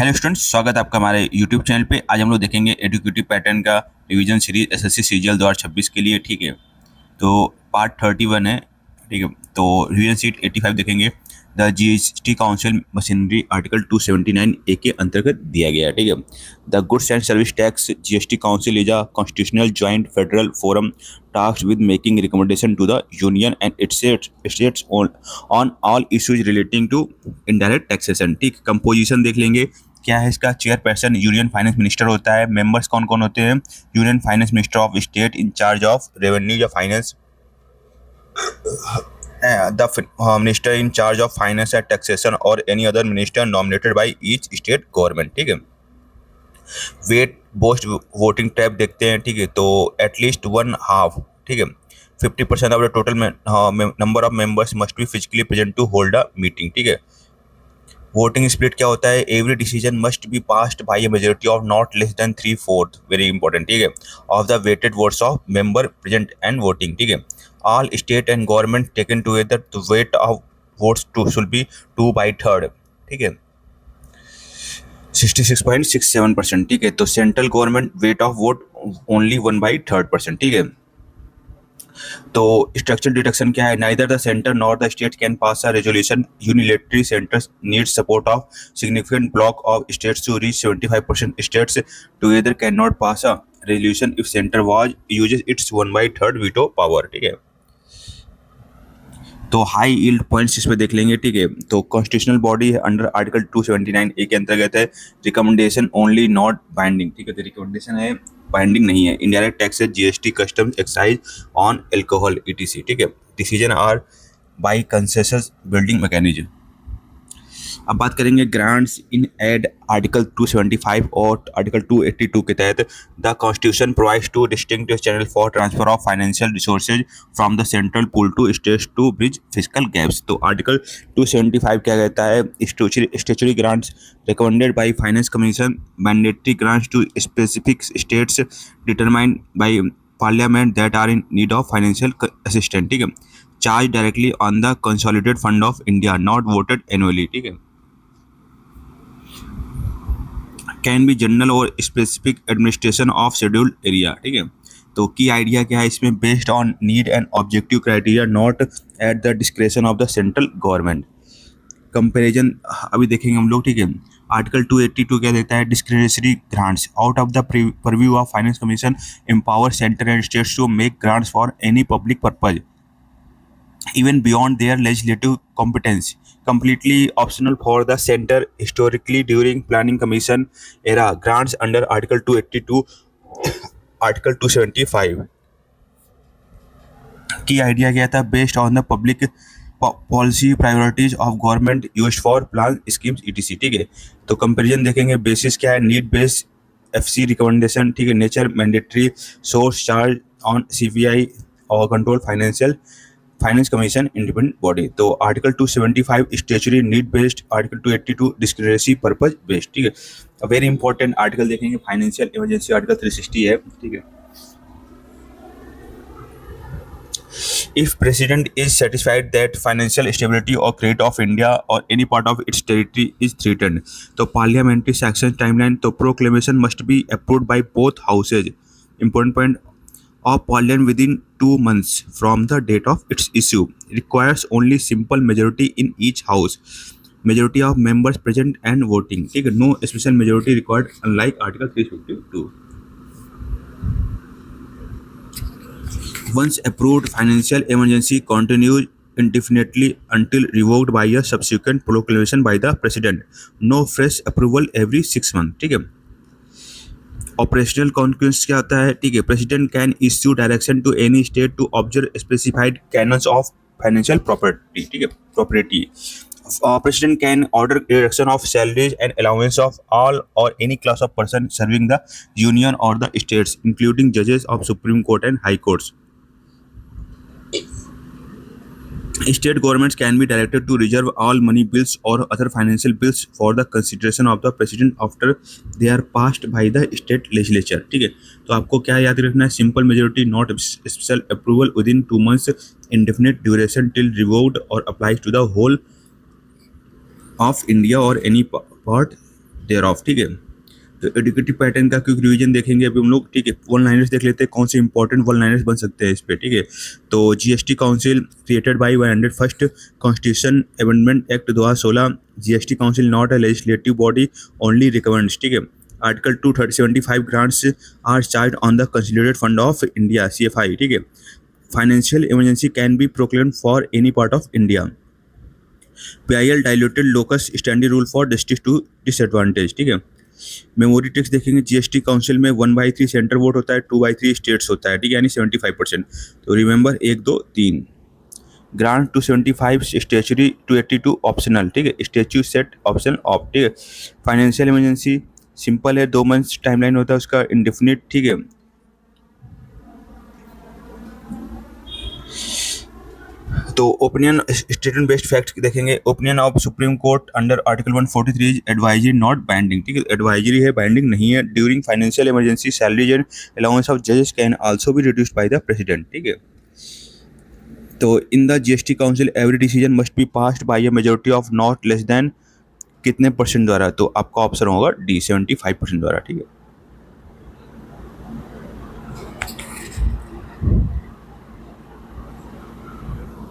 Hello students, स्वागत है आपका हमारे यूट्यूब चैनल पे। आज हम लोग देखेंगे एडुकेटिव पैटर्न का रिवीजन सीरीज एसएससी सीजीएल 2026 के लिए। ठीक है, तो पार्ट 31 है। ठीक है, तो रिवीजन सीट 85 देखेंगे। The GST council machinery article 279 A के अंतर्गत दिया गया है। ठीक है, the goods and service tax GST council is a constitutional joint federal forum tasked with making recommendation to the union and its states on all issues relating to indirect taxation। ठीक, composition देख लेंगे क्या है इसका। Chairperson union finance minister होता है। Members कौन कौन होते हैं? Union finance minister of state in charge of revenue या finance, the minister in charge of finance and taxation और any other minister nominated by each state government. ठीक है, वेट बोस्ट वोटिंग टाइप देखते हैं। ठीक है, तो एटलीस्ट वन हाफ, ठीक है, 50% of the total number of members must be physically present to hold a meeting. ठीक है, वोटिंग स्प्लिट क्या होता है? Every decision must be passed by a majority of not less than 3/4, very important. ठीक है, of the weighted votes of member present and voting. ठीक है, all state and government taken together the weight of votes to should be 2/3। ठीक है, 66.67%। ठीक है, तो central government weight of vote only 1/3%। ठीक है, तो स्ट्रक्चर डिडक्शन क्या है? Neither the centre nor the state can pass a resolution unilaterally. Centre's needs support of significant block of states to reach 75%। States together can not pass a resolution if centre was uses its 1/3 veto power. ठीक है, तो high yield points इसमें देख लेंगे। ठीक है, तो constitutional body है अंडर आर्टिकल 279 ए के अंतर्गत है। Recommendation only not binding. ठीक है, तो रिकमेंडेशन है, बाइंडिंग नहीं है। Indirect taxes, GST, customs, excise on alcohol ETC. ठीक है, decision are by consensus building mechanism. अब बात करेंगे ग्रांट्स इन एड आर्टिकल 275 और आर्टिकल 282 के तहत। The constitution provides two distinct channel for transfer of financial resources from the central pool to states to bridge physical gaps. तो article 275 क्या कहता है? Statutory grants recommended by finance commission, mandatory grants to specific states determined by parliament that are in need of financial assistance. ठीक है, charge directly on the consolidated fund of India, not voted annually. ठीक है, can be general और specific administration of scheduled area. ठीक है, तो की idea क्या है इसमें? Based on need and objective criteria, not at the discretion of the central government. Comparison अभी देखेंगे हम लोग। ठीक है, आर्टिकल 282 क्या देता है? Discretionary grants out of the purview of finance commission empower centre and states to make grants for any public purpose even beyond their legislative competence, completely optional for the center. Historically during planning commission era, grants under article 282 article 275 की idea क्या था? Based on the public policy priorities of government used for plan schemes ETC. ठीक है, तो comparison देखेंगे। Basis क्या है? Need based FC recommendation. ठीक है, nature mandatory, source charge on CPI और control finance commission independent body. तो article 275 statutory need based, article 282 discretionary purpose based. ठीक है, वेरी इंपॉर्टेंट आर्टिकल देखेंगे। फाइनेंशियल इमरजेंसी आर्टिकल 360 है। ठीक है, if president is satisfied that financial stability or credit of India or any part of its territory is threatened, तो parliamentary session timeline, तो proclamation must be approved by both houses, important point, of parliament within 2 months from the date of its issue, requires only simple majority in each house, majority of members present and voting। ठीक है, no special majority required unlike article 352। Once approved, financial emergency continues indefinitely until revoked by a subsequent proclamation by the president. No fresh approval every 6 months। ठीक है, operational कॉन्क्वेंस क्या होता है? ठीक है, president can issue direction to any state to observe specified canons of financial property. ठीक है, property. President can order reduction of salaries and allowance of all or any class of person serving the union or the states, including judges of Supreme Court and High Courts. State governments can be directed to reserve all money bills or other financial bills for the consideration of the president after they are passed by the state legislature। ठीक है, तो आपको क्या याद रखना है? Simple majority, not special approval within 2 months, indefinite duration till revoked or applies to the whole of India or any part thereof, ठीक है। तो एडुकेटिव पैटर्न का क्विक रिवीजन देखेंगे अभी हम लोग, ठीक है। वन लाइनर्स देख लेते हैं, कौन से इंपॉर्टेंट वन लाइनर्स बन सकते हैं इस पे, ठीक है। तो GST council created by 101st constitution amendment act 2016, GST council not a legislative body, only recommends, ठीक है। Article 275 grants are charge on the consolidated fund of India, CFI, ठीक है। Financial emergency can be proclaimed for any part of India. PIL diluted locus standard rule for district to disadvantage, ठीक है। Memory tax देखेंगे, GST council में 1/3 centre vote होता है, 2/3 states होता है, ठीक है, यानी 75%। तो रिमेंबर 1, 2, 3। ग्रांट 275 स्टेचुरी, 282 ऑप्शनल, ठीक है। स्टेच्यू सेट ऑप्शन ऑफ, ठीक है। फाइनेंशियल इमरजेंसी सिंपल है, 2 मंथ्स टाइमलाइन होता है उसका, इंडेफिनिट, ठीक है। तो ओपिनियन स्टेटमेंट बेस्ड फैक्ट देखेंगे, opinion of Supreme Court under article 143 is advisory not binding, ठीक है। एडवाइजरी है, बाइंडिंग नहीं है। During financial emergency salaries and allowance of जजेस can also be reduced by the president, ठीक है। तो in the GST council every decision must be passed by a majority of not less than कितने percent द्वारा, तो आपका option होगा D 75% द्वारा, ठीक है।